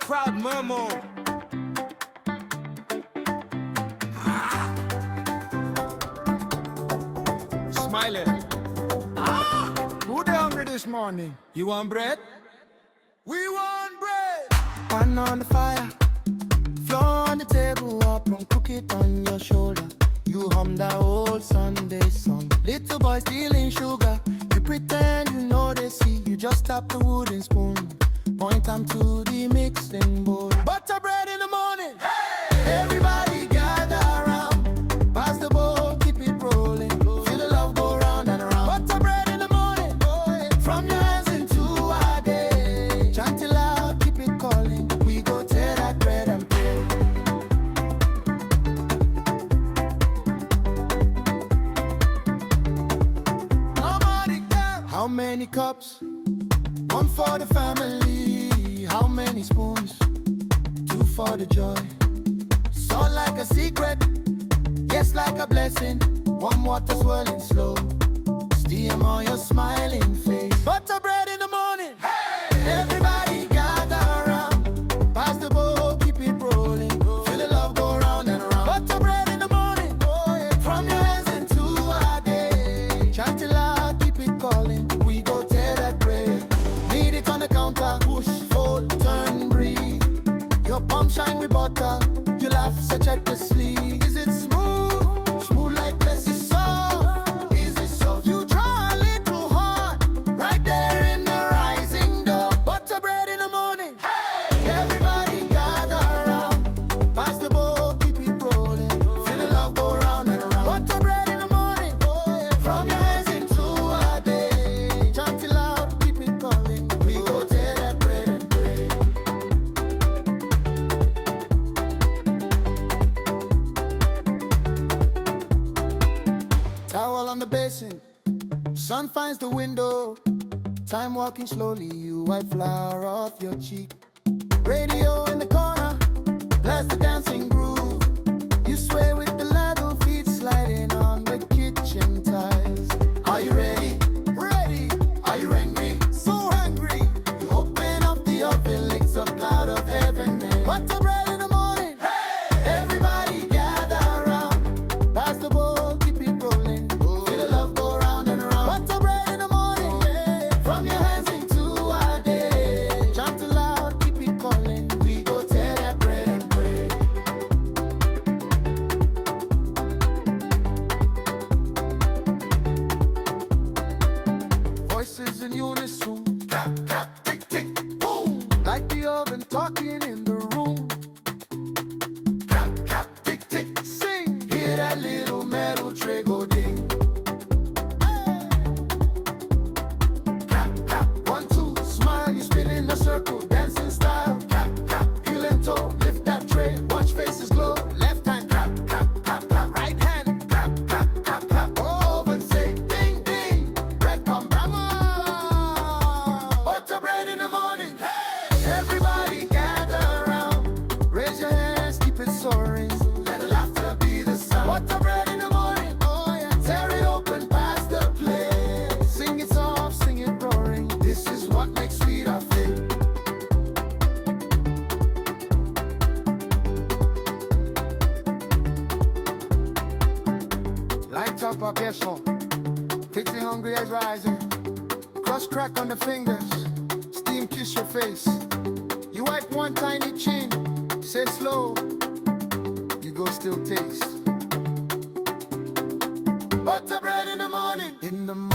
crowd murmur. Smiling. Who they hungry this morning? You want bread? We want bread. Pan on the fire, flour on the table, up and cook it on your shoulder. You hum that old Sunday song. Little boy stealing sugar. You pretend you know they see. You just tap the wooden spoon. Point them to the mixing bowl. Butter bread in the morning. Hey! Everybody gather around. Pass the bowl, keep it rolling. Feel the love go round and around. Butter bread in the morning. From your hands into our day. Chant it loud, keep it calling. We go tear that bread and pray. How many cups? One for the family. How many spoons? Two for the joy. Salt like a secret, yes, like a blessing. Warm water swirling slow. Steam on your smiling face. Butter bread in the morning. Hey! Everybody gather around. Pass the bowl, keep it rolling. Feel the love go round and around. Butter bread in the morning. From your hands into our day. Chant it loud, keep it calling. We go tear that bread. Need it on the counter. Push, fold, turn, breathe. Your palm shine with butter. You laugh, so check the sleeve. Is it smooth? Smooth like this. Is soft? Is it soft? You try a little hard. Right there in the rising dawn. Butter bread in the morning. Hey! Everybody gather around. Pass the bowl, keep it rolling. Feel the love go round and around. Butter bread in the morning. From your hands into our day. Chant it loud, keep it calling. We go tear that bread and pray. Towel on the basin, sun finds the window. Time walking slowly, you wipe flour off your cheek. Radio in the corner, blast the dancing groove. You sway with the leather feet sliding on the kitchen tiles. Are you ready? Ready. Are you angry? So hungry. You open up the oven, licks a cloud of heaven. Butter bread in the morning. Hey! Everybody gather around. Pass the bowl, keep it rolling. Feel the love go round and around. Butter bread in the morning. From your hands into our day. Chant it loud, keep it calling. We go tear that bread and pray. Voices in unison. Tap, tap, tick, tick, boom. Like the oven talking in the room. Tap, tap, tick, tick, sing. Hear that little metal tray go ding. Hey! Tap, tap, 1, 2, smile. You spin in a circle, dancing style. Tap, tap, heel and toe, lift that tray. Watch faces glow. Left hand, tap, tap, tap, tap. Right hand, tap, tap, tap, tap. Oven say ding, ding. Bread come bravo. Butter bread in the morning. Hey! Everybody gather around. Raise your hands, keep it soaring. Let the laughter be the sound. Butter bread in the morning. Oh yeah. Tear it open, pass the plate. Sing it soft, sing it roaring. This is what makes sweet our fate. Light up our queso. Takes the hungry eyes rising. Cross crack on the fingers. Steam kiss your face. You wipe one tiny chin. Say slow. You go still taste. Butter bread in the morning. In the morning.